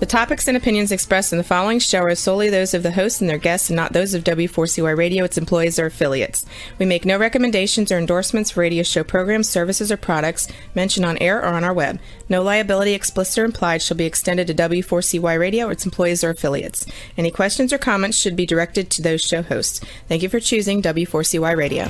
topics and opinions expressed in the following show are solely those of the host and their guests and not those of W4CY Radio, its employees, or affiliates. We make no recommendations or endorsements for radio show programs, services, or products mentioned on air or on our web. No liability, explicit or implied, shall be extended to W4CY Radio or its employees or affiliates. Any questions or comments should be directed to those show hosts. Thank you for choosing W4CY Radio.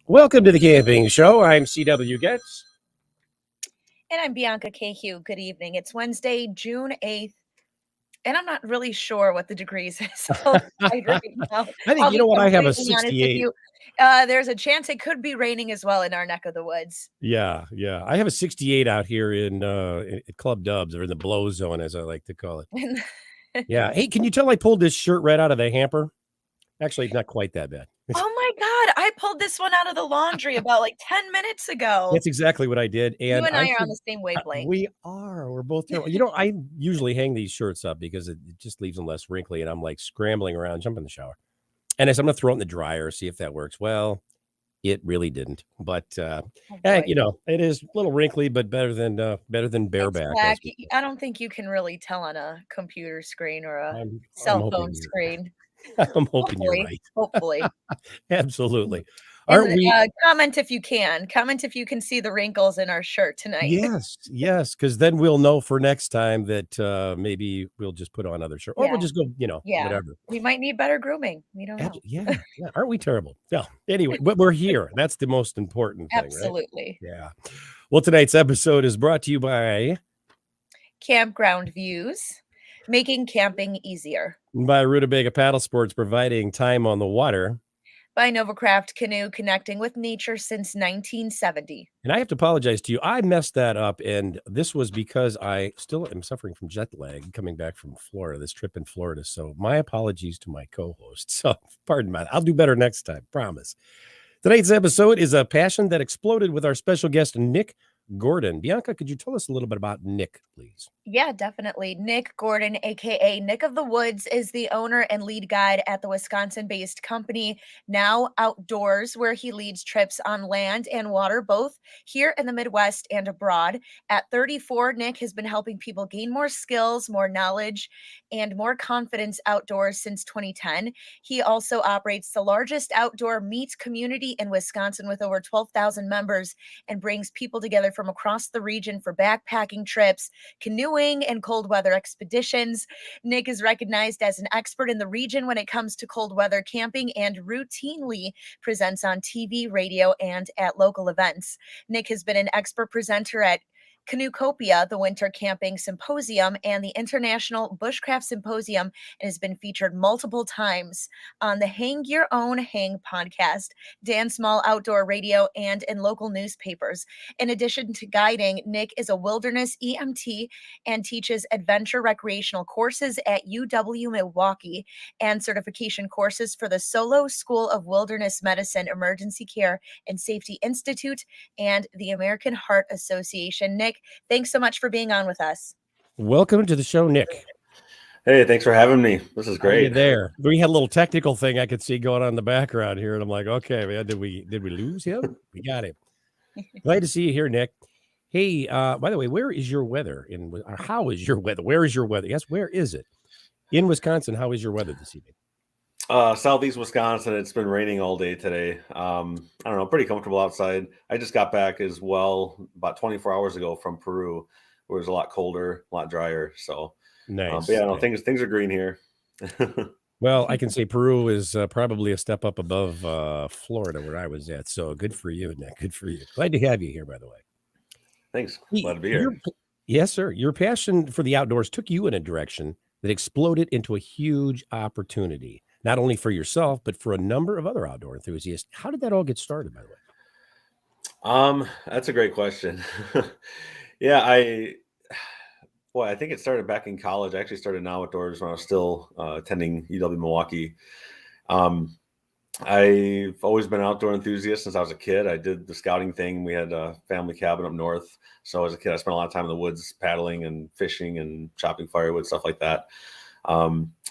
Welcome to the Camping Show. I'm C.W. Getz. And I'm Bianca Cahew. Good evening. It's Wednesday, June 8th, and I'm not really sure what the degrees is outside right now. I think, I have a 68. There's a chance it could be raining as well in our neck of the woods. Yeah. I have a 68 out here in Club Dubs, or in the blow zone, as I like to call it. Yeah. Hey, can you tell I pulled this shirt right out of the hamper? Actually, it's not quite that bad. Oh my God. I pulled this one out of the laundry about 10 minutes ago. That's exactly what I did. And you and I are on the same wavelength. We are. We're both terrible. I usually hang these shirts up because it just leaves them less wrinkly, and I'm like scrambling around, jump in the shower. And as I'm going to throw it in the dryer, see if that works. Well, it really didn't. But, it is a little wrinkly, but better than bareback. I don't think you can really tell on a computer screen or a cell phone screen. I'm hoping you're right. Hopefully. Absolutely. Aren't we? Comment if you can. Comment if you can see the wrinkles in our shirt tonight. Yes. Because then we'll know for next time that maybe we'll just put on other shirt. Or we'll just go, whatever. We might need better grooming. We don't know. Yeah. Aren't we terrible? Yeah. Anyway, but we're here. That's the most important thing, Absolutely. Right? Yeah. Well, tonight's episode is brought to you by Campground Views, making camping easier. By Rutabaga Paddle Sports, providing time on the water. By Novacraft Canoe, connecting with nature since 1970. And I have to apologize to you. I messed that up, and this was because I still am suffering from jet lag coming back from Florida, this trip in Florida. So my apologies to my co-host. So pardon me. I'll do better next time, promise. Tonight's episode is a passion that exploded with our special guest, Nick Gordon. Bianca, could you tell us a little bit about Nick, please? Yeah, definitely. Nick Gordon, aka Nick of the Woods, is the owner and lead guide at the Wisconsin-based company Now Outdoors, where he leads trips on land and water, both here in the Midwest and abroad. At 34, Nick has been helping people gain more skills, more knowledge, and more confidence outdoors since 2010. He also operates the largest outdoor meet community in Wisconsin with over 12,000 members and brings people together from across the region for backpacking trips, canoeing, and cold weather expeditions. Nick is recognized as an expert in the region when it comes to cold weather camping and routinely presents on TV, radio, and at local events. Nick has been an expert presenter at Canoecopia, the Winter Camping Symposium, and the International Bushcraft Symposium, and has been featured multiple times on the Hang Your Own Hang podcast, Dan Small Outdoor Radio, and in local newspapers. In addition to guiding, Nick is a wilderness EMT and teaches adventure recreational courses at UW Milwaukee and certification courses for the Solo School of Wilderness Medicine, Emergency Care and Safety Institute, and the American Heart Association. Nick, thanks so much for being on with us. Welcome to the show, Nick. Hey, thanks for having me. This is great. There. We had a little technical thing I could see going on in the background here, and I'm like, okay, man, did we lose him? We got him. Glad to see you here, Nick. Hey, by the way, where is your weather? How is your weather? Where is your weather? Yes, where is it? In Wisconsin, how is your weather this evening? Southeast Wisconsin, it's been raining all day today. I don't know, pretty comfortable outside. I just got back as well about 24 hours ago from Peru, where it was a lot colder, a lot drier. So, nice. But yeah, no, things are green here. Well, I can say Peru is probably a step up above Florida, where I was at. So good for you, Nick. Good for you. Glad to have you here, by the way. Thanks. Glad to be here. Yes, sir. Your passion for the outdoors took you in a direction that exploded into a huge opportunity. Not only for yourself, but for a number of other outdoor enthusiasts. How did that all get started, by the way? That's a great question. Yeah, I think it started back in college. I actually started Now Outdoors when I was still attending UW Milwaukee. I've always been an outdoor enthusiast since I was a kid. I did the scouting thing. We had a family cabin up north. So as a kid, I spent a lot of time in the woods paddling and fishing and chopping firewood, stuff like that.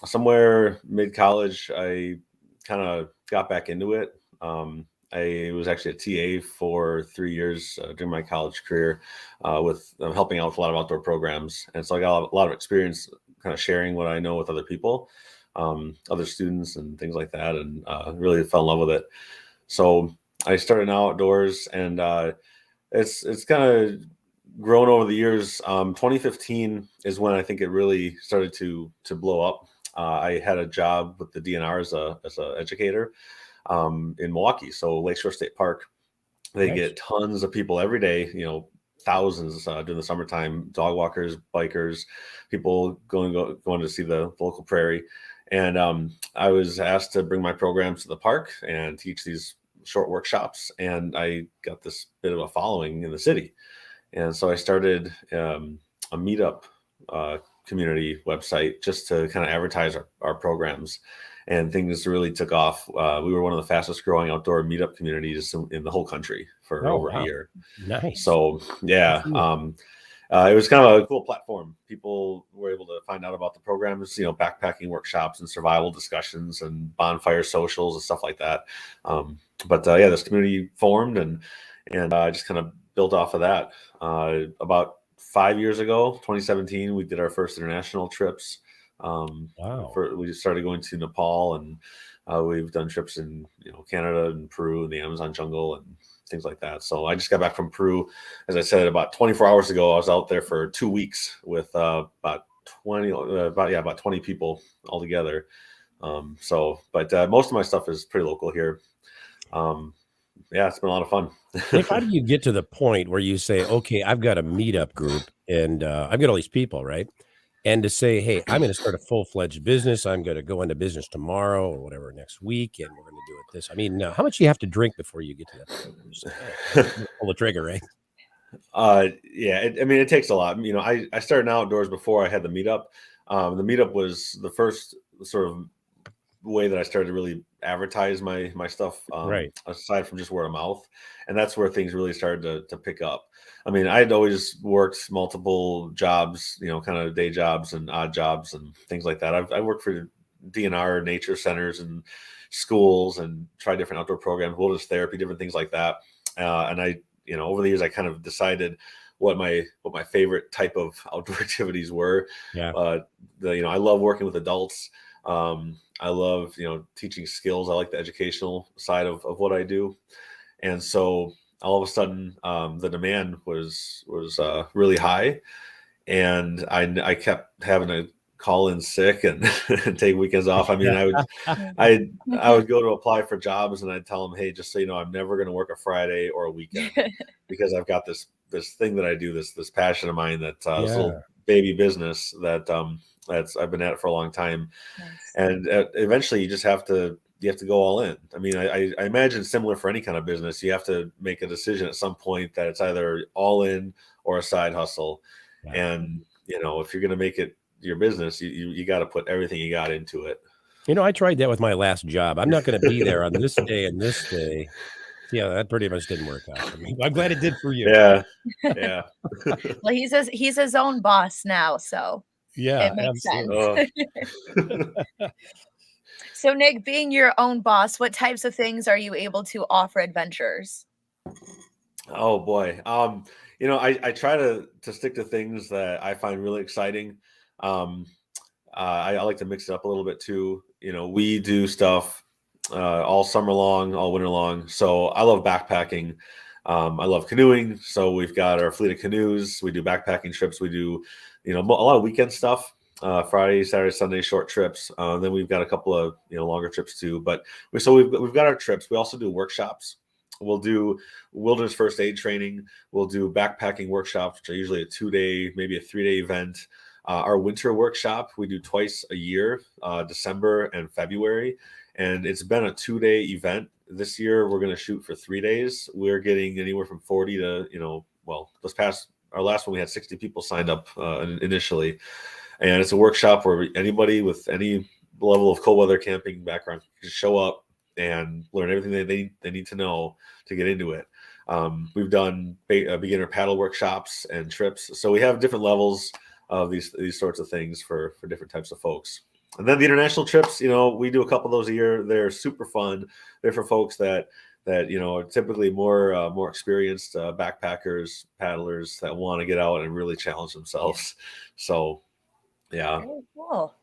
Somewhere mid-college, I kind of got back into it. I was actually a TA for 3 years during my college career with helping out with a lot of outdoor programs. And so I got a lot of experience kind of sharing what I know with other people, other students and things like that, and really fell in love with it. So I started now outdoors, and it's kind of grown over the years. 2015 is when I think it really started to blow up. I had a job with the DNR as a educator in Milwaukee, so Lakeshore State Park. They Nice. get tons of people every day. Thousands during the summertime. Dog walkers, bikers, people going to see the local prairie. And I was asked to bring my programs to the park and teach these short workshops, and I got this bit of a following in the city. And so I started a Meetup community website just to kind of advertise our programs, and things really took off. We were one of the fastest growing outdoor Meetup communities in the whole country for over a year. Nice. So yeah, it was kind of a cool platform. People were able to find out about the programs, backpacking workshops and survival discussions and bonfire socials and stuff like that. But this community formed, and I just kind of built off of that. About 5 years ago, 2017, we did our first international trips. Wow. We started going to Nepal, and we've done trips in Canada and Peru and the Amazon jungle and things like that. So I just got back from Peru, as I said, about 24 hours ago. I was out there for 2 weeks with about 20 people all together. But most of my stuff is pretty local here. It's been a lot of fun. Nick, how do you get to the point where you say, okay, I've got a Meetup group and I've got all these people, right? And to say, hey, I'm going to start a full-fledged business. I'm going to go into business tomorrow or whatever next week, and we're going to do it this. I mean, how much do you have to drink before you get to that point? You say, hey, pull the trigger, right? It takes a lot. I started outdoors before I had the Meetup. The Meetup was the first sort of way that I started to really advertise my stuff, right, aside from just word of mouth. And that's where things really started to pick up. I mean, I'd always worked multiple jobs, kind of day jobs and odd jobs and things like that. I worked for DNR nature centers and schools and tried different outdoor programs, wilderness therapy, different things like that. And I, over the years, I kind of decided what my favorite type of outdoor activities were. Yeah. I love working with adults. I love, teaching skills. I like the educational side of what I do. And so all of a sudden, the demand was really high, and I kept having to call in sick and take weekends off. I mean, I would go to apply for jobs, and I'd tell them, hey, just so you know, I'm never going to work a Friday or a weekend because I've got this thing that I do, this passion of mine, that this little baby business that I've been at it for a long time. Nice. And eventually you have to go all in. I mean, I imagine similar for any kind of business. You have to make a decision at some point that it's either all in or a side hustle. Yeah. And if you're going to make it your business, you got to put everything you got into it. I tried that with my last job. I'm not going to be there on this day and this day. Yeah, that pretty much didn't work out for me. I'm glad it did for you. Yeah. Well, he's his own boss now, so yeah, it makes absolutely. sense. So, Nick, being your own boss, what types of things are you able to offer adventurers? Oh boy. I try to stick to things that I find really exciting. I like to mix it up a little bit too. We do stuff all summer long, all winter long. So I love backpacking. I love canoeing. So we've got our fleet of canoes. We do backpacking trips. We do, a lot of weekend stuff. Friday, Saturday, Sunday, short trips. Then we've got a couple of longer trips too. But we've got our trips. We also do workshops. We'll do wilderness first aid training. We'll do backpacking workshops, which are usually a 2-day, maybe a 3-day event. Our winter workshop we do twice a year, December and February, and it's been a 2-day event. This year we're going to shoot for 3 days. We're getting anywhere from 40 to our last one we had 60 people signed up initially. And it's a workshop where anybody with any level of cold weather camping background can show up and learn everything they need to know to get into it. We've done beginner paddle workshops and trips. So we have different levels of these sorts of things for different types of folks. And then the international trips, we do a couple of those a year. They're super fun. They're for folks that are typically more experienced backpackers, paddlers that want to get out and really challenge themselves. So, yeah. Very cool.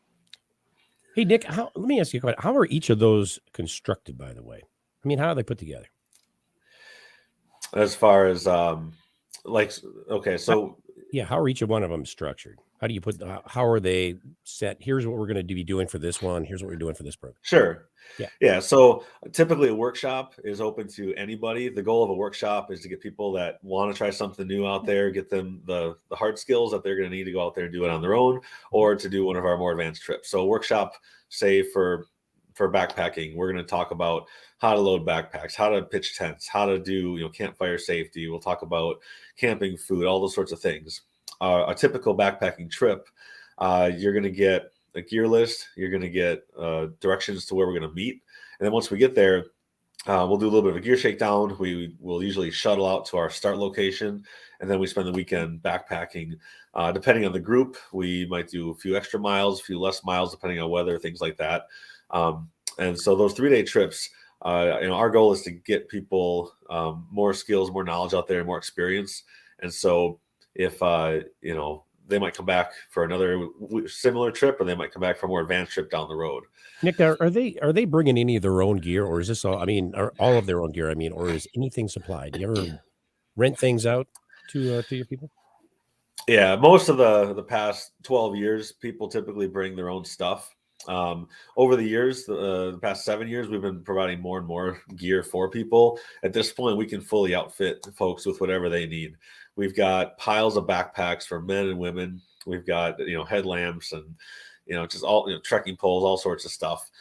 Hey, Nick, let me ask you a question. How are each of those constructed, by the way? I mean, how are they put together? As far as okay, so yeah, how are each of one of them structured? How do you how are they set? Here's what we're going to be doing for this one. Here's what we're doing for this program. Sure. Yeah. So typically a workshop is open to anybody. The goal of a workshop is to get people that want to try something new out there, get them the hard skills that they're going to need to go out there and do it on their own, or to do one of our more advanced trips. So a workshop, say for backpacking, we're going to talk about how to load backpacks, how to pitch tents, how to do campfire safety. We'll talk about camping food, all those sorts of things. A typical backpacking trip, you're going to get a gear list, you're going to get directions to where we're going to meet, and then once we get there, we'll do a little bit of a gear shakedown. We will usually shuttle out to our start location, and then we spend the weekend backpacking. Depending on the group, we might do a few extra miles, a few less miles, depending on weather, things like that. And so those 3-day trips, our goal is to get people more skills, more knowledge out there, and more experience. And so if they might come back for another similar trip, or they might come back for a more advanced trip down the road. Nick, are they bringing any of their own gear, or is this all? I mean, are all of their own gear? I mean, or is anything supplied? Do you ever rent things out to your people? Yeah, most of the past 12 years, people typically bring their own stuff. Over the years, the past 7 years, we've been providing more and more gear for people. At this point, we can fully outfit folks with whatever they need. We've got piles of backpacks for men and women. We've got headlamps and just all trekking poles, all sorts of stuff.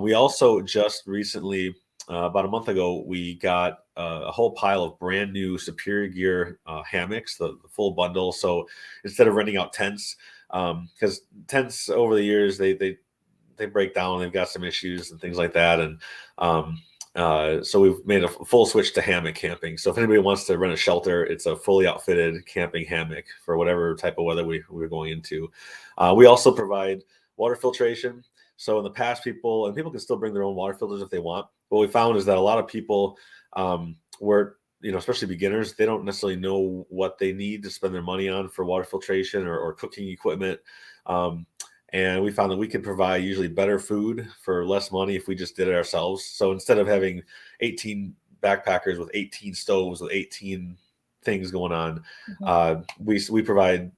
We also just recently, about a month ago, we got a whole pile of brand new Superior Gear hammocks, the full bundle. So instead of renting out tents, because tents over the years they break down, they've got some issues and things like that, and so we've made a full switch to hammock camping. So if anybody wants to rent a shelter, it's a fully outfitted camping hammock for whatever type of weather we're going into. We also provide water filtration. So in the past, people can still bring their own water filters if they want. What we found is that a lot of people were, especially beginners, they don't necessarily know what they need to spend their money on for water filtration or cooking equipment. And we found that we could provide usually better food for less money if we just did it ourselves. So instead of having 18 backpackers with 18 stoves with 18 things going on, we provide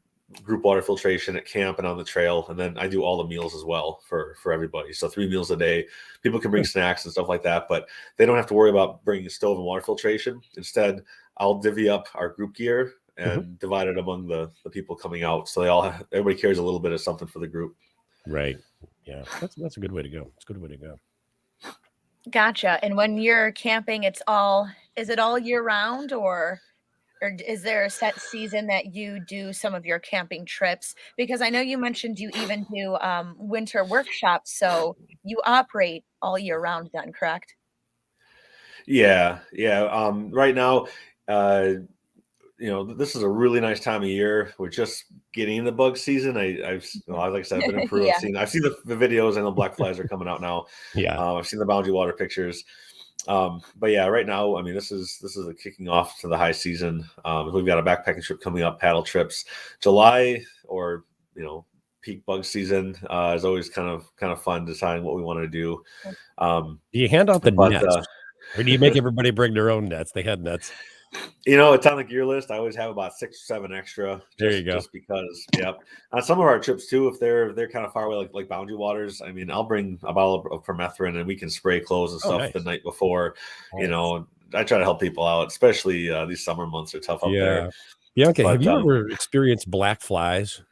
group water filtration at camp and on the trail. And then I do all the meals as well for everybody. So 3 meals a day. People can bring snacks and stuff like that, but they don't have to worry about bringing a stove and water filtration. Instead, I'll divvy up our group gear and divide it among the people coming out. So everybody carries a little bit of something for the group. Right. Yeah. That's a good way to go. It's a good way to go. Gotcha. And when you're camping, is it all year round, or is there a set season that you do some of your camping trips? Because I know you mentioned you even do winter workshops, so you operate all year round then, correct? Yeah. Right now, this is a really nice time of year. We're just getting in the bug season. Like I said, I've been in Peru. Yeah. I've seen the videos, and the black flies are coming out now. Yeah. I've seen the boundary water pictures. But yeah, right now, I mean, this is a kicking off to the high season. We've got a backpacking trip coming up, paddle trips. July, or peak bug season, is always kind of fun deciding what we want to do. Do you hand out the nets, or do you make everybody bring their own nets? They had nets. It's on the gear list. I always have about 6 or 7 extra. There you go. Just because, yep. On some of our trips too, if they're kind of far away, like boundary waters, I mean, I'll bring a bottle of permethrin and we can spray clothes and stuff the night before. Nice. I try to help people out, especially these summer months are tough up there. Bianca, have you ever experienced black flies?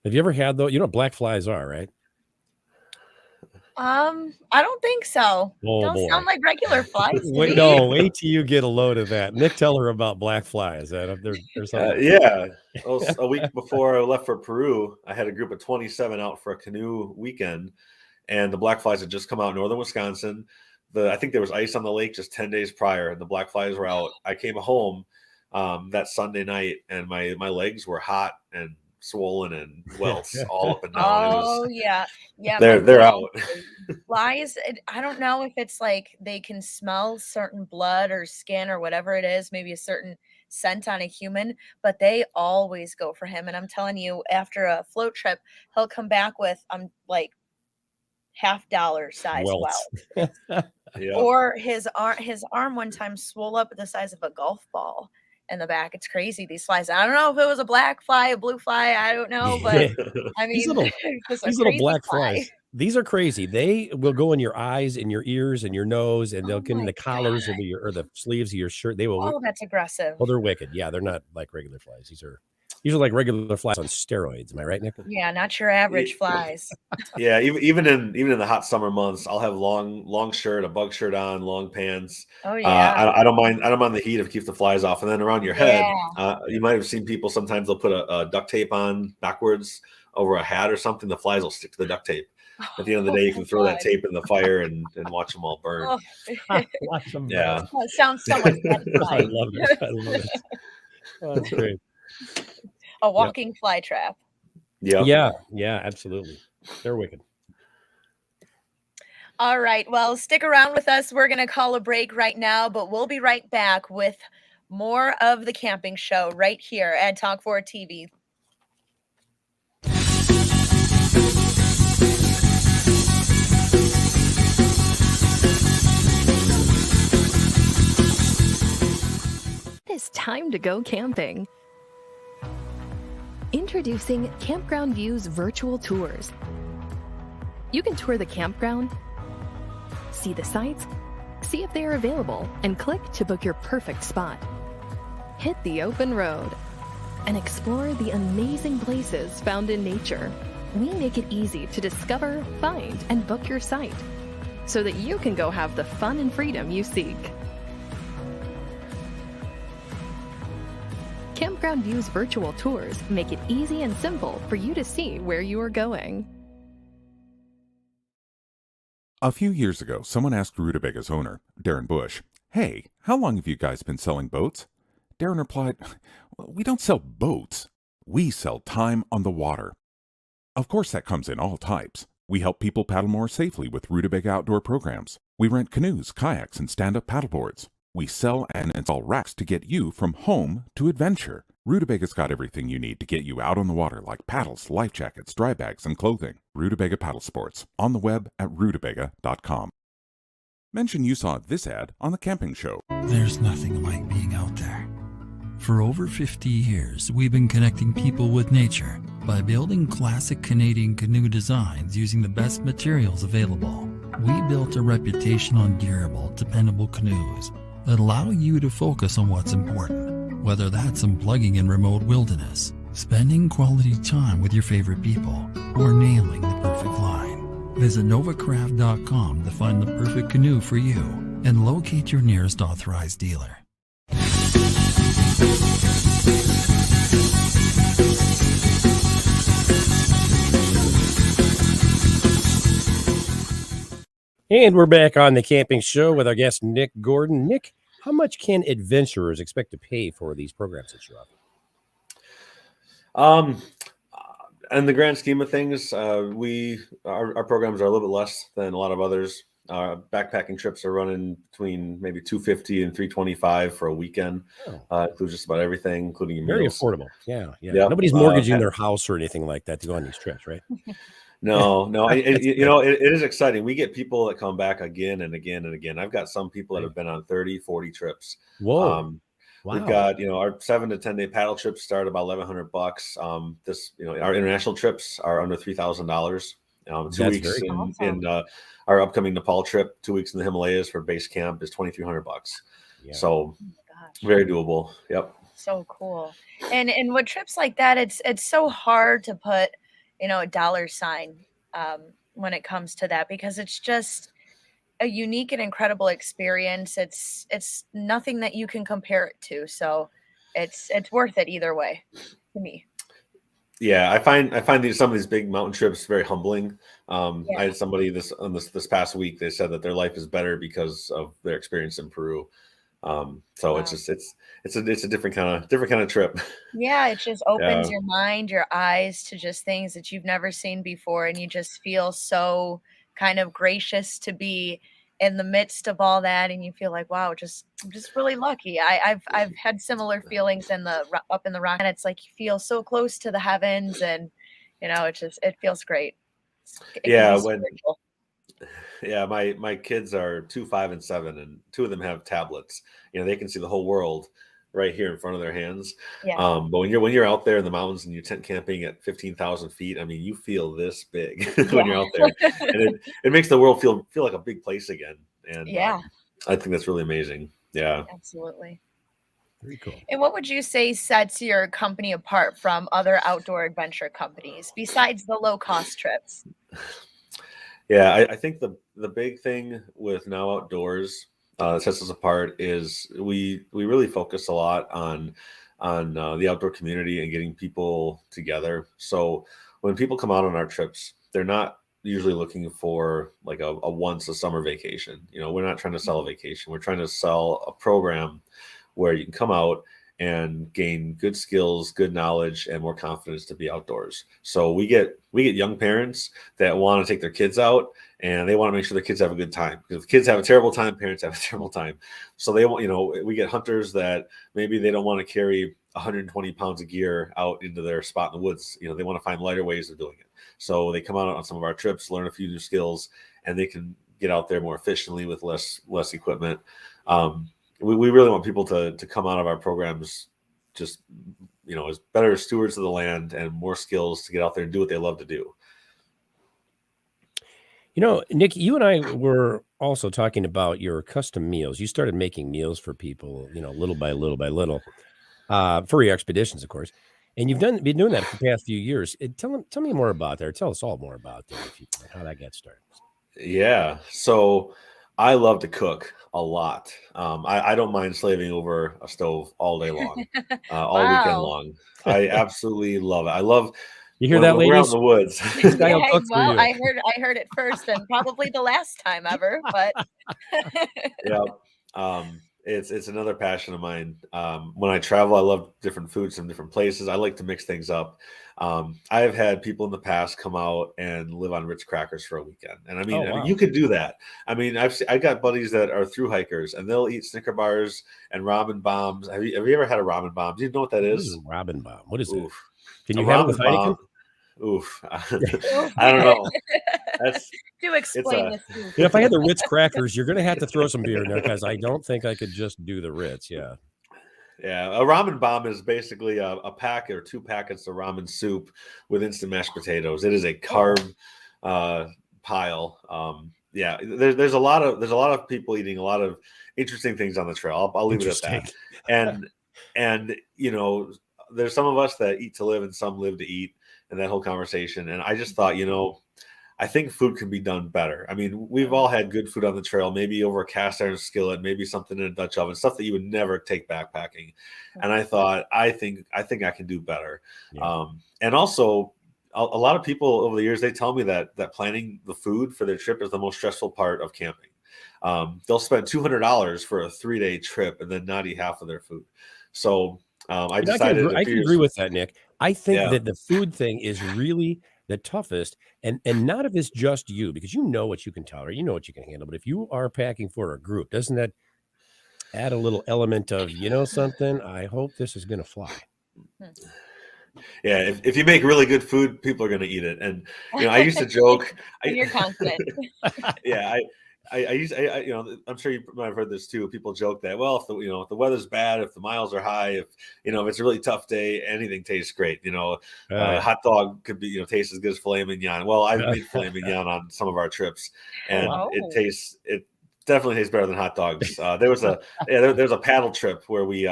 Have you ever had those? You know what black flies are, right? I don't think so. Don't sound like regular flies. Wait till you get a load of that. Nick, tell her about black flies. There's something. A week before I left for Peru, I had a group of 27 out for a canoe weekend, and the black flies had just come out in northern Wisconsin. I think there was ice on the lake just 10 days prior, and the black flies were out. I came home that Sunday night, and my legs were hot and swollen and welts all up and down. Oh yeah, yeah. They're out. Flies. I don't know if it's like they can smell certain blood or skin or whatever it is, maybe a certain scent on a human, but they always go for him. And I'm telling you, after a float trip, he'll come back with like $50 size Welts. Yeah. Or his arm one time swole up the size of a golf ball in the back. It's crazy, these flies. I don't know if it was a black fly, a blue fly, I don't know, but I mean, These little black flies. These are crazy. They will go in your eyes, in your ears, and your nose, and they'll get in the collars of the sleeves of your shirt. They will. Oh, that's aggressive. Well, they're wicked. Yeah, they're not like regular flies. These are like regular flies on steroids. Am I right, Nick? Yeah, not your average flies. Yeah, even in the hot summer months, I'll have long shirt, a bug shirt on, long pants. Oh yeah. I don't mind the heat if keep the flies off. And then around your head, you might have seen people sometimes they'll put a duct tape on backwards over a hat or something. The flies will stick to the duct tape. At the end of the day, you can throw that tape in the fire and watch them all burn. Watch them burn. Yeah. Well, it sounds somewhat I love it. Oh, that's great. A walking fly trap. Yeah, absolutely. They're wicked. All right. Well, stick around with us. We're going to call a break right now, but we'll be right back with more of the camping show right here at Talk 4 TV. It's time to go camping. Introducing Campground Views virtual tours. You can tour the campground, see the sites, see if they are available, and click to book your perfect spot. Hit the open road and explore the amazing places found in nature. We make it easy to discover, find, and book your site so that you can go have the fun and freedom you seek. Campground Views virtual tours make it easy and simple for you to see where you are going. A few years ago, someone asked Rutabaga's owner, Darren Bush, "Hey, how long have you guys been selling boats?" Darren replied, "We don't sell boats. We sell time on the water." Of course, that comes in all types. We help people paddle more safely with Rutabaga outdoor programs. We rent canoes, kayaks, and stand-up paddleboards. We sell and install racks to get you from home to adventure. Rutobaga's got everything you need to get you out on the water, like paddles, life jackets, dry bags, and clothing. Rutabaga Paddle Sports, on the web at rutabaga.com. Mention you saw this ad on the camping show. There's nothing like being out there. For over 50 years, we've been connecting people with nature by building classic Canadian canoe designs using the best materials available. We built a reputation on durable, dependable canoes that allow you to focus on what's important, whether that's unplugging in remote wilderness, spending quality time with your favorite people, or nailing the perfect line. Visit novacraft.com to find the perfect canoe for you and locate your nearest authorized dealer. And we're back on the camping show with our guest, Nick Gordon. Nick, how much can adventurers expect to pay for these programs that you offer? In the grand scheme of things, our programs are a little bit less than a lot of others. Backpacking trips are running between maybe $250 and $325 for a weekend. Includes just about everything, including your Very meals. affordable. Yeah. Yep. Nobody's mortgaging their house or anything like that to go on these trips, right? No. It is exciting. We get people that come back again and again and again. I've got some people that have been on 30, 40 trips. Whoa. Wow. We've got, our 7 to 10 day paddle trips start about $1,100. Our international trips are under $3,000. 2 weeks in our upcoming Nepal trip, 2 weeks in the Himalayas for base camp is $2,300. Yeah. So very doable. Yep. So cool. And with trips like that, it's so hard to put, a dollar sign when it comes to that, because it's just a unique and incredible experience. It's nothing that you can compare it to. So it's worth it either way to me. Yeah, I find some of these big mountain trips very humbling. I Yeah. had somebody this past week. They said that their life is better because of their experience in Peru. So Wow. it's a different kind of trip. Yeah, it just opens Yeah, your mind, your eyes to just things that you've never seen before, and you just feel so kind of gracious to be in the midst of all that, and you feel like, wow, I'm just really lucky. I've had similar feelings in up in the rock, and it's like you feel so close to the heavens, and it feels great. It can yeah. be When spiritual. Yeah, my kids are 2, 5, and 7, and two of them have tablets. They can see the whole world right here in front of their hands. Yeah, But when you're out there in the mountains and you're tent camping at 15,000 feet, I mean, you feel this big when yeah, you're out there, and it makes the world feel like a big place again. And yeah, I think that's really amazing. Yeah. absolutely. Very cool. And what would you say sets your company apart from other outdoor adventure companies besides the low cost trips? Yeah, I think the big thing with Now Outdoors that sets us apart is we really focus a lot on the outdoor community and getting people together. So when people come out on our trips, they're not usually looking for like a once a summer vacation. We're not trying to sell a vacation. We're trying to sell a program where you can come out and gain good skills, good knowledge, and more confidence to be outdoors. So we get young parents that want to take their kids out and they want to make sure their kids have a good time. Because if kids have a terrible time, parents have a terrible time. So they want, we get hunters that maybe they don't want to carry 120 pounds of gear out into their spot in the woods. They want to find lighter ways of doing it. So they come out on some of our trips, learn a few new skills, and they can get out there more efficiently with less equipment. We really want people to come out of our programs just as better stewards of the land and more skills to get out there and do what they love to do. Nick, you and I were also talking about your custom meals. You started making meals for people, little by little by little, for your expeditions, of course. And you've been doing that for the past few years. Tell me more about that. Tell us all more about that, if you can, how that got started. Yeah, so I love to cook a lot. I don't mind slaving over a stove all day long, all weekend Wow. long. I absolutely love it. I love You hear when, that, when we're out in ladies? the woods. This guy will Yeah, cook for well, you. I heard it first and probably the last time ever, but Yeah. It's another passion of mine. When I travel, I love different foods from different places. I like to mix things up. I have had people in the past come out and live on Ritz crackers for a weekend, and I mean, Oh, wow. you could do that. I mean, I got buddies that are through hikers, and they'll eat Snicker bars and ramen bombs. Have you ever had a ramen bomb? Do you know what that What is is? a Robin bomb? What is that? Oof, Can a you have it with ramen Heineken? bomb. Oof, Oof. I don't know. That's Do it's explain a this soup. If I had the Ritz crackers, you're going to have to throw some beer in there because I don't think I could just do the Ritz. Yeah. Yeah, a ramen bomb is basically a pack or 2 packets of ramen soup with instant mashed potatoes. It is a Oh, carb pile. Yeah, there's a lot of people eating a lot of interesting things on the trail. I'll leave it at Interesting. that. And there's some of us that eat to live and some live to eat, and that whole conversation. And I just thought, I think food can be done better. I mean, we've all had good food on the trail, maybe over a cast iron skillet, maybe something in a Dutch oven, stuff that you would never take backpacking. And I thought, I think I can do better. Yeah. And also, a lot of people over the years, they tell me that planning the food for their trip is the most stressful part of camping. They'll spend $200 for a 3-day trip and then not eat half of their food. So I decided a I few can years. agree with that, Nick. I think Yeah. that the food thing is really the toughest, and not if it's just you, because you know what you can tolerate, you know what you can handle. But if you are packing for a group, doesn't that add a little element of, something? I hope this is going to fly. Yeah, if you make really good food, people are going to eat it. And I used to joke. and you're confident. Yeah, I'm sure you might have heard this too. People joke that, well, if the weather's bad, if the miles are high, if it's a really tough day, anything tastes great. Hot dog could be taste as good as filet mignon. Well, I've made filet mignon on some of our trips, and wow. it definitely tastes better than hot dogs. There's a paddle trip where we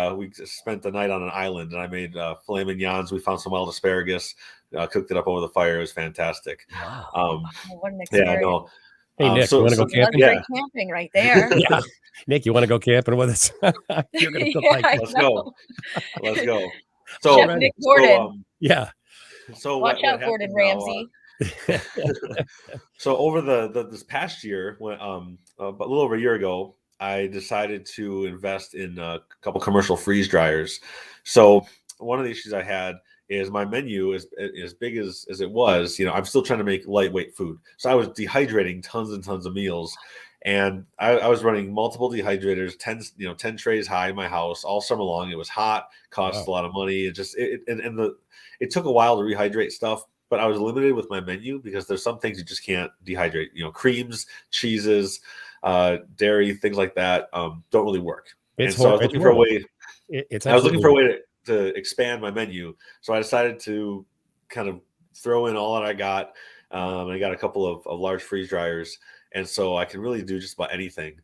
spent the night on an island, and I made filet mignons. We found some wild asparagus, cooked it up over the fire. It was fantastic. Wow. What an Yeah, experience. no. Hey, Nick, you want to go camping? Luxury camping right there. Yeah. Nick, you want to go camping with us? You're going to cook Yeah, like I this. Let's go. know. Let's go. Chef Alrighty. Nick Gordon. Yeah. So Watch what out, Gordon happened now? Ramsay. So over this past year, when a little over a year ago, I decided to invest in a couple commercial freeze dryers. So one of the issues I had is my menu is as big as it was. I'm still trying to make lightweight food, so I was dehydrating tons and tons of meals, and I was running multiple dehydrators, 10 trays high in my house all summer long. It was hot, cost a Wow. lot of money. It took a while to rehydrate stuff, but I was limited with my menu because there's some things you just can't dehydrate. Creams, cheeses, dairy, things like that don't really work. And so I was It's looking for a horrible. way. It's I was looking for a absolutely way to expand my menu. So I decided to kind of throw in all that I got. I got a couple of large freeze dryers, and so I can really do just about anything.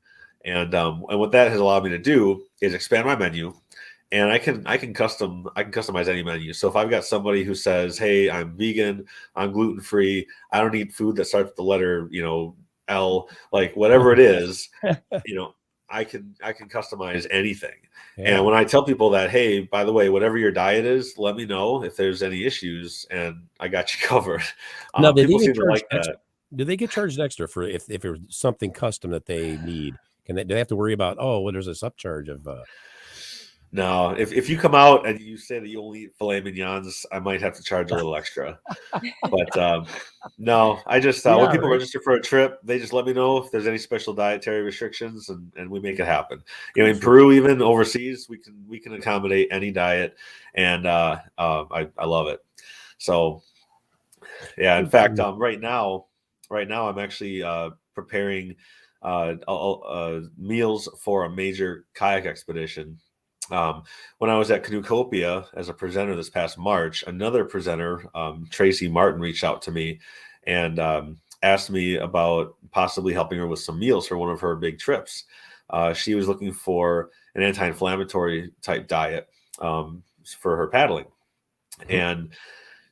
And what that has allowed me to do is expand my menu, and I can customize any menu. So if I've got somebody who says, "Hey, I'm vegan, I'm gluten free, I don't eat food that starts with the letter L," like whatever it is, you know, I can customize anything. yeah. And when I tell people that, hey, by the way, whatever your diet is, let me know if there's any issues, and I got you covered. Now, People seem to like that. do they get charged extra for if there's something custom that they need? Do they have to worry about, oh, well, there's this upcharge of No, if you come out and you say that you only eat filet mignons, I might have to charge a little extra. But no, I just Yeah, when people right. register for a trip, they just let me know if there's any special dietary restrictions, and we make it happen. In Sure. Peru, even overseas, we can accommodate any diet, and I love it. So yeah, in fact, right now I'm actually preparing meals for a major kayak expedition. When I was at Canoecopia as a presenter this past March, another presenter, Tracy Martin, reached out to me and asked me about possibly helping her with some meals for one of her big trips. She was looking for an anti-inflammatory type diet for her paddling. And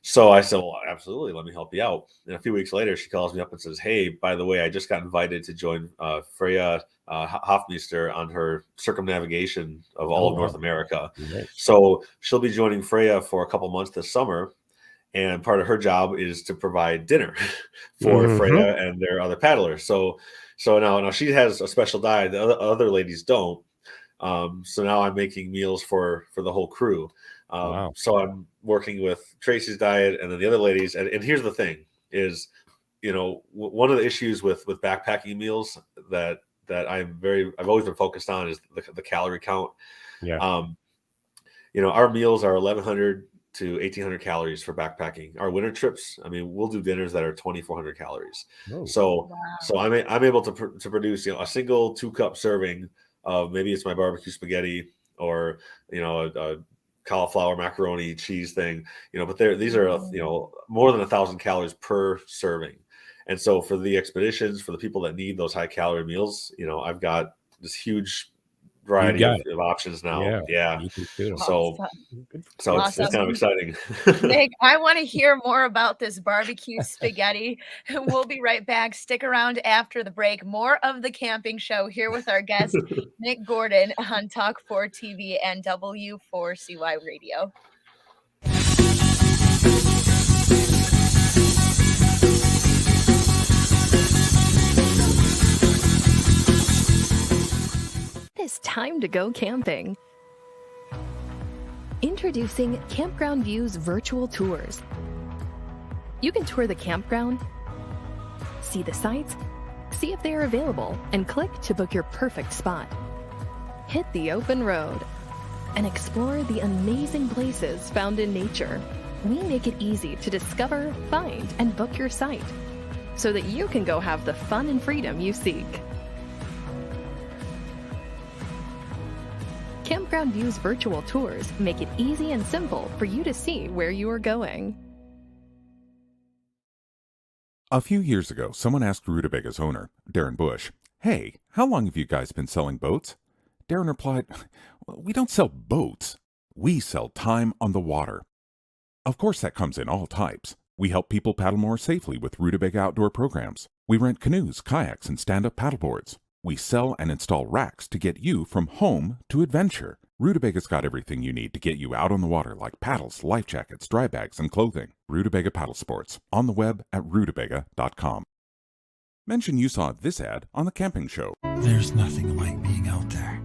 so I said, well, absolutely, let me help you out. And a few weeks later, she calls me up and says, hey, by the way, I just got invited to join Freya Hofmeister on her circumnavigation of all Oh, of North wow. America. Nice. So she'll be joining Freya for a couple months this summer. And part of her job is to provide dinner for Mhm. Freya and their other paddlers. So now she has a special diet. The other ladies don't. So now I'm making meals for the whole crew. Wow. So I'm working with Tracy's diet and then the other ladies. And here's the thing is, one of the issues with backpacking meals that I've always been focused on is the calorie count. Yeah. Our meals are 1,100 to 1,800 calories for backpacking. Our winter trips, I mean, we'll do dinners that are 2,400 calories. Oh. So Wow. I'm able to produce a single 2-cup serving of, maybe it's my barbecue spaghetti or a cauliflower macaroni cheese thing, but these are more than 1,000 calories per serving. And so for the expeditions, for the people that need those high calorie meals, I've got this huge You variety got of options now. Yeah. Yeah. You can do it. So Awesome. Good for so you. it's Awesome. kind of exciting. Nick, I want to hear more about this barbecue spaghetti. We'll be right back. Stick around after the break. More of the camping show here with our guest, Nick Gordon, on Talk 4 TV and W4CY Radio. It's time to go camping. Introducing Campground View's virtual tours. You can tour the campground, see the sites, see if they are available, and click to book your perfect spot. Hit the open road and explore the amazing places found in nature. We make it easy to discover, find, and book your site so that you can go have the fun and freedom you seek. Campground View's virtual tours make it easy and simple for you to see where you are going. A few years ago, someone asked Rutabaga's owner, Darren Bush, hey, how long have you guys been selling boats? Darren replied, we don't sell boats. We sell time on the water. Of course, that comes in all types. We help people paddle more safely with Rutabaga outdoor programs. We rent canoes, kayaks, and stand-up paddleboards. We sell and install racks to get you from home to adventure. Rutobaga's got everything you need to get you out on the water, like paddles, life jackets, dry bags, and clothing. Rutabaga Paddle Sports on the web at rutabaga.com. Mention you saw this ad on the camping show. There's nothing like being out there.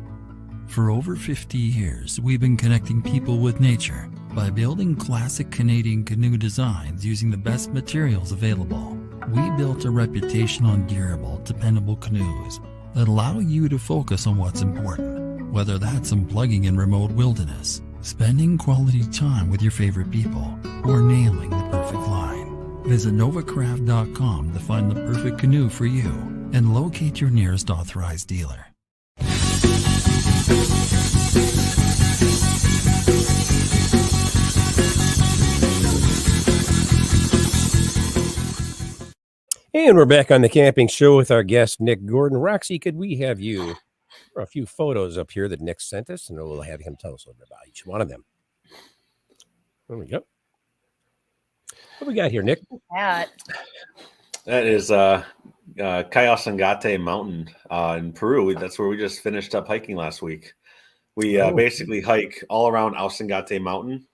For over 50 years, we've been connecting people with nature by building classic Canadian canoe designs using the best materials available. We built a reputation on durable, dependable canoes that allow you to focus on what's important, whether that's unplugging in remote wilderness, spending quality time with your favorite people, or nailing the perfect line. Visit novacraft.com to find the perfect canoe for you and locate your nearest authorized dealer. And we're back on the camping show with our guest, Nick Gordon. Roxy, could we have you for a few photos up here that Nick sent us, and we'll have him tell us a little bit about each one of them. There we go. What we got here, Nick? That is Cayosangate Mountain in Peru. That's where we just finished up hiking last week. We basically hike all around Ausangate Mountain,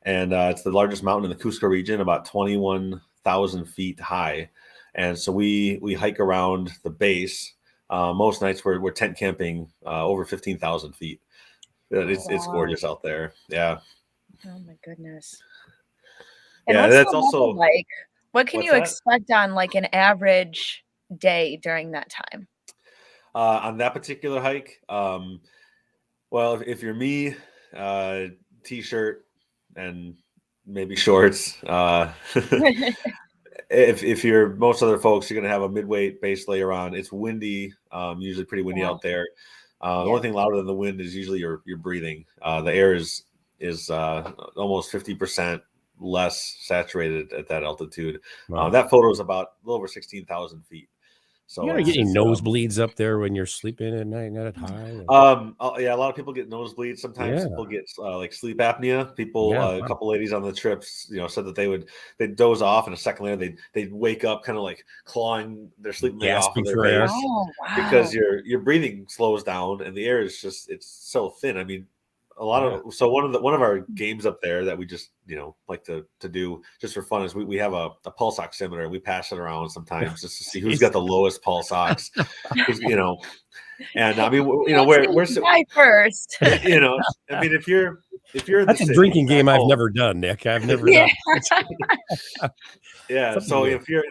and it's the largest mountain in the Cusco region, about 21,000 feet high. And so we hike around the base. Most nights we're tent camping over 15,000 feet. It's gorgeous out there. Yeah. Oh my goodness. And yeah, what's that's the also weather like? What can what's you that? expect on like an average day during that time? On that particular hike. Well, if you're me, t-shirt and maybe shorts. If you're most other folks, you're gonna have a mid-weight base layer on. It's windy, usually pretty windy out there. The only thing louder than the wind is usually your breathing. The air is almost 50% less saturated at that altitude. Wow. That photo is about a little over 16,000 feet. So You ever get any nosebleeds up there when you're sleeping at night, not at high? Yeah, a lot of people get nosebleeds. Sometimes Yeah. people get like sleep apnea. People, Yeah, a couple ladies on the trips, said that they'd doze off, and a second later they'd wake up, kind of like clawing their sleeping bag off of gasping their for air. face Oh, wow. because your breathing slows down and the air is it's so thin. I mean, one of our games up there that we just like to do just for fun is we have a pulse oximeter, and we pass it around sometimes just to see who's got the lowest pulse ox. And I mean, we're die first. I mean, if you're in That's the a city, drinking back game I've home, never done, Nick. I've never done. Yeah. Something So new. if you're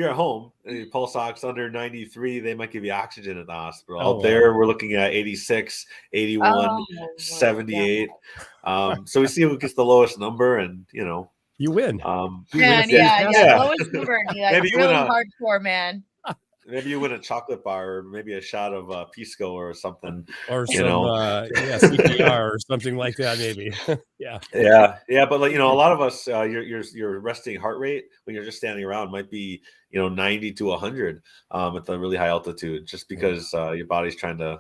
at home and your pulse ox under 93, they might give you oxygen at the hospital. Oh, Out there, we're looking at 86, 81, Oh, my 78. So we see who gets the lowest number, and you win. Man, yeah. Lowest number, like Maybe you really win hardcore, man. Maybe you win a chocolate bar, or maybe a shot of Pisco or something, or some CPR or something like that, maybe. Yeah. But a lot of us, your resting heart rate when you're just standing around might be 90 to 100 at the really high altitude, just because your body's trying to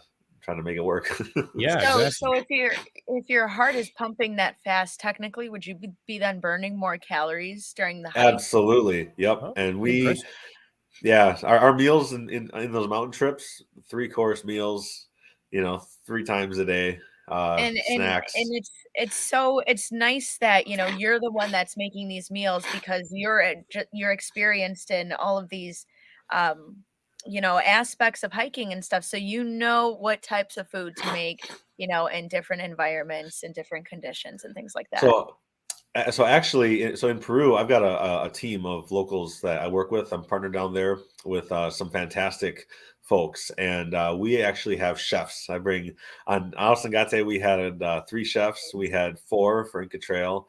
make it work. Yeah. So if your heart is pumping that fast, technically, would you be then burning more calories during the hike? Absolutely. Yep. Oh, And impressive. our meals in those mountain trips, 3-course meals, 3 times a day, snacks. And it's nice that you're the one that's making these meals, because you're experienced in all of these aspects of hiking and stuff, so what types of food to make in different environments and different conditions and things like that. So actually, in Peru, I've got a team of locals that I work with. I'm partnered down there with some fantastic folks, and we actually have chefs. I bring on Ausangate. We had 3 chefs. We had 4 for Inca Trail.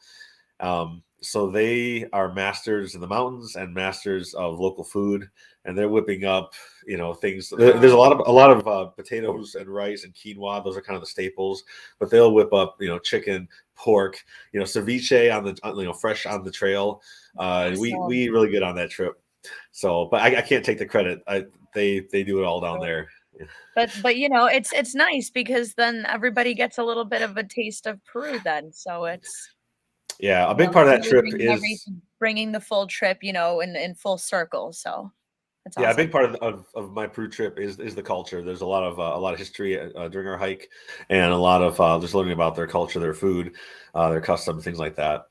So they are masters in the mountains and masters of local food, and they're whipping up things. There's a lot of potatoes and rice and quinoa. Those are kind of the staples, but they'll whip up chicken, pork, ceviche on the fresh on the trail. We really good on that trip. So, but I can't take the credit. They do it all down there. But it's nice, because then everybody gets a little bit of a taste of Peru then. So it's a big part of that trip is bringing the full trip, in full circle. So that's awesome. A big part of my Peru trip is the culture. There's a lot of history during our hike, and a lot of just learning about their culture, their food, their customs, things like that.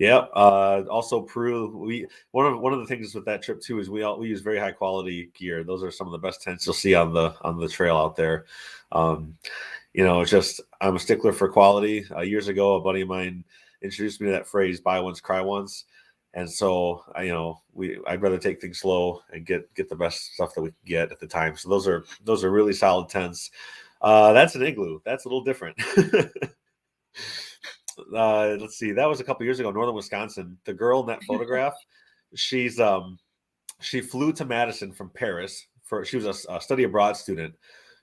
Yeah. Also Peru. One of the things with that trip too is we use very high quality gear. Those are some of the best tents you'll see on the trail out there. It's just I'm a stickler for quality. Years ago, a buddy of mine introduced me to that phrase "buy once, cry once," and so I'd rather take things slow and get the best stuff that we can get at the time. So those are really solid tents. That's an igloo. That's a little different. Let's see. That was a couple years ago, northern Wisconsin. The girl in that photograph, she flew to Madison from Paris she was a study abroad student.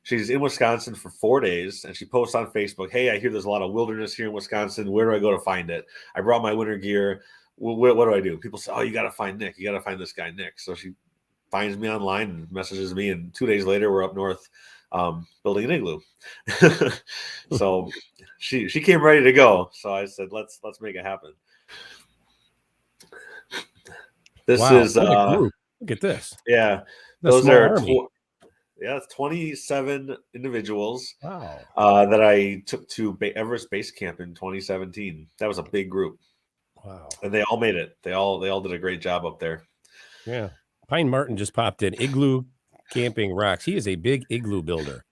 She's in Wisconsin for 4 days, and she posts on Facebook, "Hey, I hear there's a lot of wilderness here in Wisconsin. Where do I go to find it? I brought my winter gear. What do I do?" People say, "Oh, you got to find Nick. You got to find this guy, Nick." So she finds me online and messages me, and 2 days later, we're up north building an igloo. So she came ready to go. So I said, let's make it happen. This is what a group. Look at this. Yeah, That's those are it's 27 individuals. Wow. That I took to Everest Base Camp in 2017. That was a big group. Wow. And they all made it. They all did a great job up there. Yeah. Pine Martin just popped in. Igloo Camping rocks. He is a big igloo builder.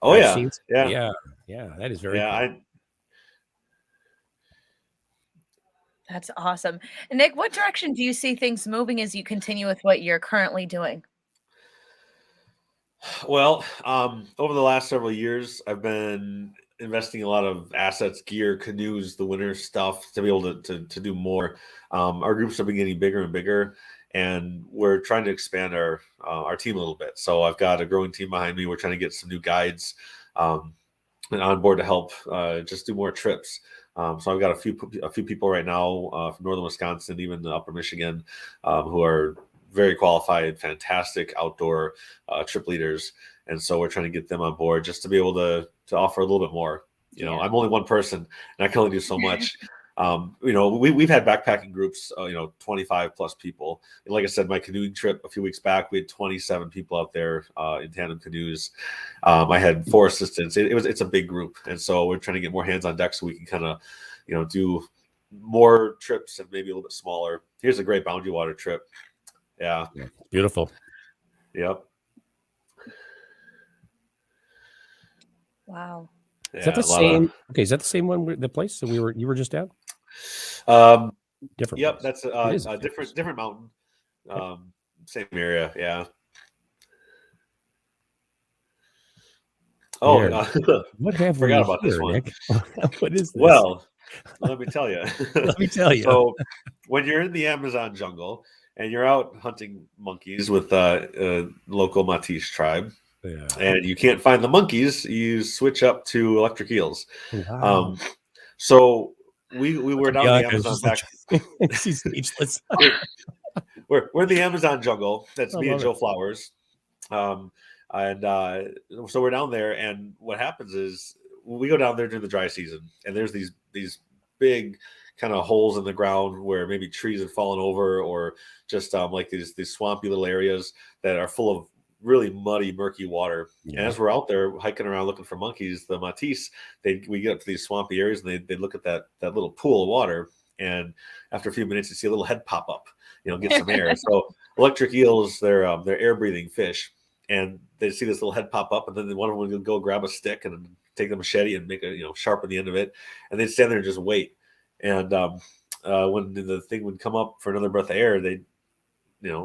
Oh, I've yeah. seen, Yeah. Yeah. That is very cool. That's awesome. Nick, what direction do you see things moving as you continue with what you're currently doing? Well, over the last several years, I've been investing a lot of assets, gear, canoes, the winter stuff to be able to do more. Our groups have been getting bigger and bigger, and we're trying to expand our team a little bit. So I've got a growing team behind me. We're trying to get some new guides and on board to help just do more trips. So I've got a few people right now from northern Wisconsin, even upper Michigan, who are very qualified, fantastic outdoor trip leaders. And so we're trying to get them on board just to be able to offer a little bit more. I'm only one person and I can only do so much. We've had backpacking groups, 25 plus people. And like I said, my canoeing trip a few weeks back, we had 27 people out there in tandem canoes. I had 4 assistants. It's a big group. And so we're trying to get more hands on deck so we can kind of, do more trips and maybe a little bit smaller. Here's a great boundary water trip. Yeah. Beautiful. Yep. Wow. Is that the same? Okay, is that the same one? The place that you were just at? Different. Yep, place. that's a different mountain. Same area. Yeah. Oh, what have we forgot about here, this one, Nick? What is this? Well, let me tell you. Let me tell you. So, when you're in the Amazon jungle and you're out hunting monkeys with local Matisse tribe, and you can't find the monkeys, you switch up to electric eels. Wow. So we were down the Amazon back. She's speechless. we're in the Amazon jungle. That's me and Joe it. Flowers. So we're down there, and what happens is we go down there during the dry season, and there's these big kind of holes in the ground where maybe trees have fallen over, or just like these swampy little areas that are full of really muddy, murky water. Yeah. And as we're out there hiking around looking for monkeys, the Matisse, we get up to these swampy areas and they look at that little pool of water, and after a few minutes you see a little head pop up, get some air. So electric eels, they're air breathing fish, and they see this little head pop up, and then one of them will go grab a stick and take the machete and make sharpen the end of it, and they'd stand there and just wait. And when the thing would come up for another breath of air, they'd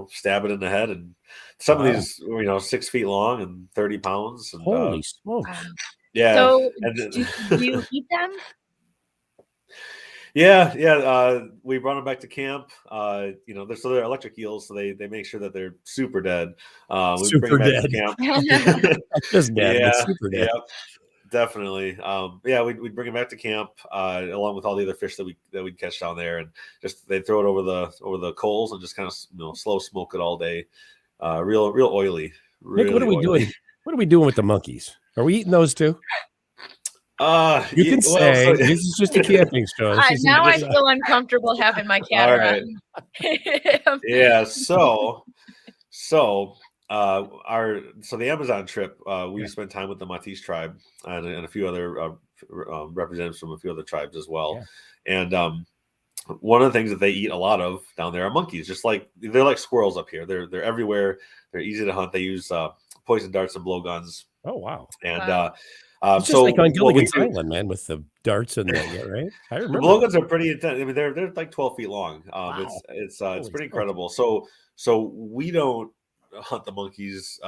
stab it in the head. And some of these 6 feet long and 30 pounds. And, holy smokes! Yeah. So do you eat them? Yeah. We brought them back to camp. They're electric eels, so they make sure that they're super dead. We bring them back to camp. Just dead, but super dead. Yeah, definitely. We'd bring them back to camp along with all the other fish that we'd catch down there, and just they throw it over the coals and just kind of slow smoke it all day. Real oily. Nick, what are we doing? What are we doing with the monkeys? Are we eating those too? You can say this is just a camping show. Now I feel uncomfortable having my cat around. Yeah. So the Amazon trip, we spent time with the Matisse tribe and a few other representatives from a few other tribes as well. Yeah. And one of the things that they eat a lot of down there are monkeys. Just like they're like squirrels up here. They're everywhere. They're easy to hunt. They use poison darts and blowguns. Oh wow. And Wow. It's just so like on what we Gilligan's do, Island, man, with the darts and the right. I the remember that. blowguns are pretty intense. I mean, they're like 12 feet long. Wow. It's Holy pretty smokes. incredible. So we don't hunt the monkeys.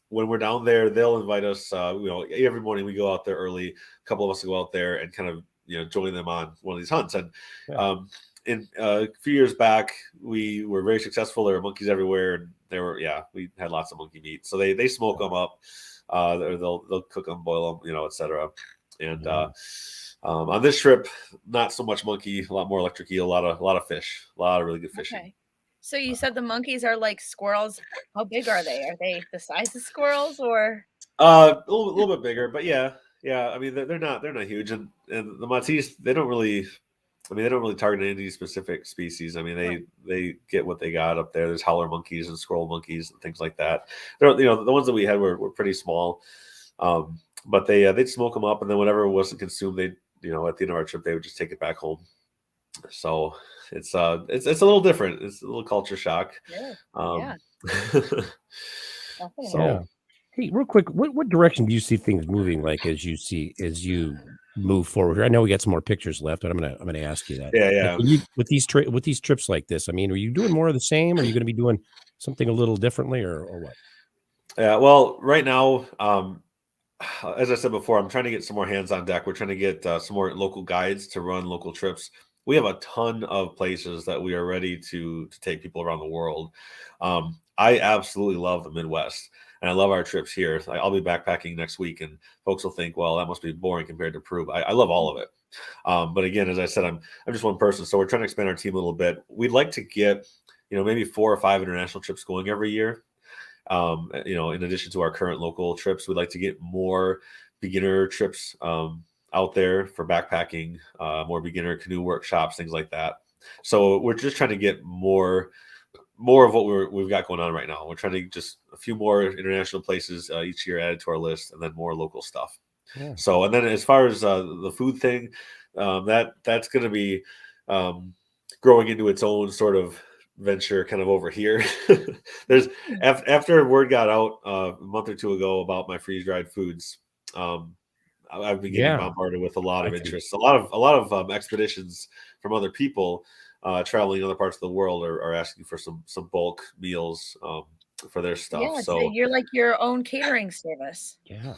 When we're down there, they'll invite us. Every morning we go out there early. A couple of us go out there and kind of join them on one of these hunts. And Yeah. in a few years back, we were very successful. There were monkeys everywhere, and we had lots of monkey meat. So they smoke them up. They'll cook them, boil them, etc. And on this trip, not so much monkey, a lot more electric eel, a lot of fish, a lot of really good fishing. Okay. So you said the monkeys are like squirrels. How big are they? Are they the size of squirrels or? A little bit bigger, but yeah. I mean, they're not huge, and the Maltese they don't really target any specific species. I mean, they get what they got up there. There's howler monkeys and squirrel monkeys and things like that. They're, the ones that we had were pretty small, but they'd smoke them up, and then whatever wasn't consumed, they at the end of our trip they would just take it back home. So it's a little different. It's a little culture shock. Yeah. Yeah. Definitely. Yeah. Hey, real quick, what direction do you see things moving like as you move forward? I know we got some more pictures left, but I'm gonna ask you that. Yeah. Like, with these trips like this, I mean, are you doing more of the same? Or are you going to be doing something a little differently, or what? Yeah. Well, right now, as I said before, I'm trying to get some more hands on deck. We're trying to get some more local guides to run local trips. We have a ton of places that we are ready to take people around the world. I absolutely love the Midwest, and I love our trips here. I'll be backpacking next week, and folks will think, well, that must be boring compared to Peru. I love all of it. But again, as I said, I'm just one person, so we're trying to expand our team a little bit. We'd like to get, maybe 4 or 5 international trips going every year. In addition to our current local trips, we'd like to get more beginner trips out there for backpacking, more beginner canoe workshops, things like that. So we're just trying to get more of what we've got going on right now. We're trying to just a few more international places each year added to our list, and then more local stuff. Yeah. So, and then as far as the food thing, that's going to be growing into its own sort of venture kind of over here. There's after word got out a month or two ago about my freeze dried foods, I've been getting bombarded with a lot of interest. A lot of expeditions from other people traveling other parts of the world are asking for some bulk meals for their stuff. Yeah, so you're like your own catering service. Yeah.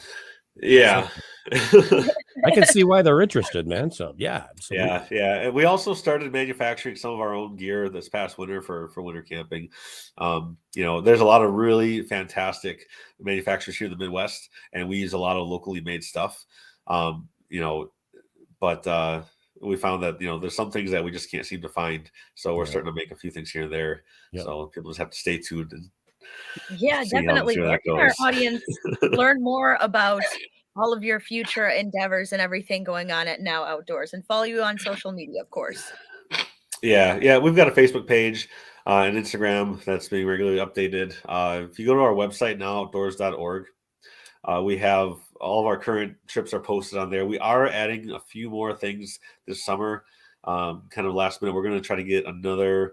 I can see why they're interested, man. So yeah, absolutely. Yeah. And we also started manufacturing some of our own gear this past winter for winter camping. There's a lot of really fantastic manufacturers here in the Midwest, and we use a lot of locally made stuff. But we found that there's some things that we just can't seem to find. So we're starting to make a few things here and there. Yep. So people just have to stay tuned. Yeah, definitely. Where can our audience learn more about all of your future endeavors and everything going on at Now Outdoors, and follow you on social media, of course? Yeah. We've got a Facebook page and Instagram that's being regularly updated. If you go to our website, nowoutdoors.org, we have all of our current trips are posted on there. We are adding a few more things this summer, kind of last minute. We're going to try to get another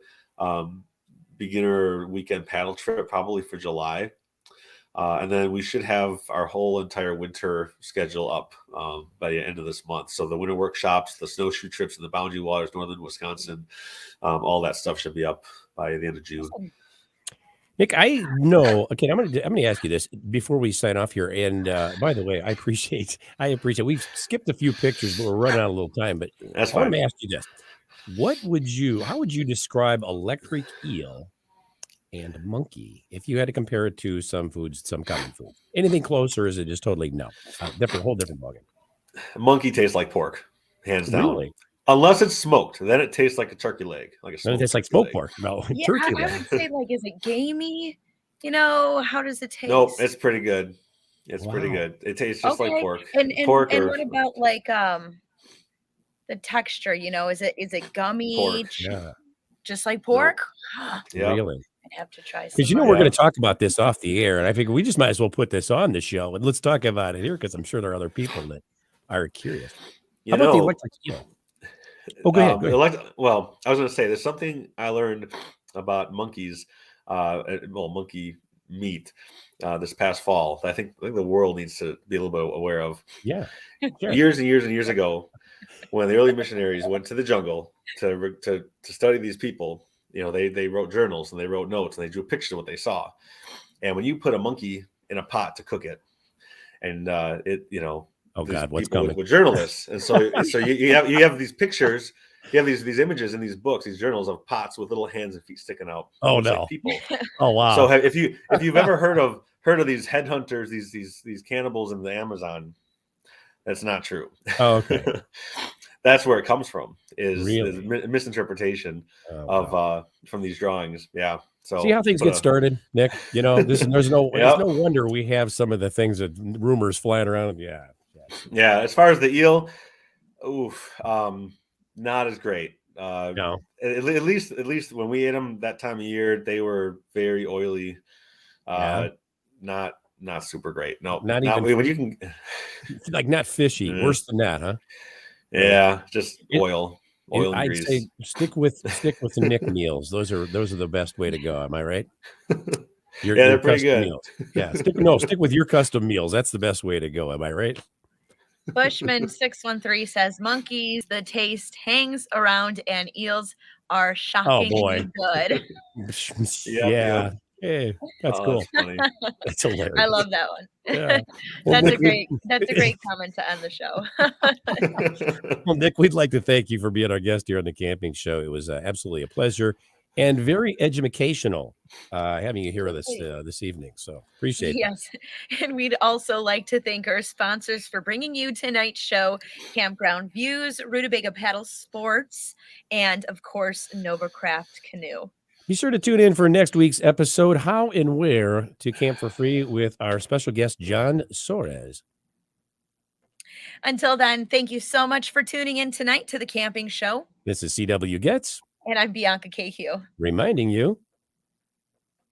beginner weekend paddle trip probably for July. And then we should have our whole entire winter schedule up by the end of this month. So the winter workshops, the snowshoe trips in the Boundary Waters, northern Wisconsin, all that stuff should be up by the end of June. Nick, I know. Okay, I'm gonna ask you this before we sign off here. And by the way, I appreciate. We've skipped a few pictures, but we're running out of a little time. But that's I fine. want to ask you this: how would you describe electric eel and monkey if you had to compare it to some foods, some common food? Anything close, or is it just totally no? Whole different ballgame. Monkey tastes like pork, hands down. Really? Unless it's smoked, then it tastes like a turkey leg, It tastes like smoked pork. No, Yeah, turkey I leg. would say, like, is it gamey? How does it taste? Nope, it's pretty good. It's pretty good. It tastes just like pork. And pork what about like the texture? Is it gummy? Pork. Yeah. Just like pork? Yeah. Really? I'd have to try some. Because we're going to talk about this off the air, and I figure we just might as well put this on the show and let's talk about it here because I'm sure there are other people that are curious. How about the electric eel? Oh, go ahead. Go ahead. Well, I was going to say there's something I learned about monkeys, monkey meat, this past fall that I think the world needs to be a little bit aware of. Yeah. Sure. Years and years and years ago, when the early missionaries went to the jungle to study these people, they wrote journals and they wrote notes and they drew pictures of what they saw. And when you put a monkey in a pot to cook it, and oh God, what's people coming? with journalists, and so you have these pictures, you have these images in these books, these journals of pots with little hands and feet sticking out. Oh no, like people. Oh wow. So if you've ever heard of these headhunters, these cannibals in the Amazon, that's not true. Oh, okay. That's where it comes from, is Really? misinterpretation from these drawings. Yeah. So see how things get started, Nick. There's no wonder we have some of the things that rumors flying around. Yeah. Yeah. As far as the eel, not as great. No. At least when we ate them that time of year, they were very oily. Not super great. No, not even when you can like not fishy. Worse than that, huh? Yeah, just oil and I'd grease. say stick with the Nick meals. Those are the best way to go. Am I right? They're pretty good. Meals. Yeah, stick with your custom meals. That's the best way to go. Am I right? Bushman 613 says monkeys, the taste hangs around, and eels are shockingly good. Yeah. Hey, that's cool. That's funny. That's hilarious. I love that one. Yeah. That's a great comment to end the show. Well, Nick, we'd like to thank you for being our guest here on the Camping Show. It was absolutely a pleasure and very educational having you here with us this evening. So appreciate it. Yes. And we'd also like to thank our sponsors for bringing you tonight's show, Campground Views, Rutabaga Paddle Sports, and of course, Nova Craft Canoe. Be sure to tune in for next week's episode, How and Where to Camp for Free, with our special guest, John Soares. Until then, thank you so much for tuning in tonight to the Camping Show. This is CW Getz. And I'm Bianca Cahill. Reminding you,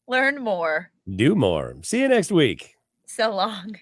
learn more. Do more. See you next week. So long.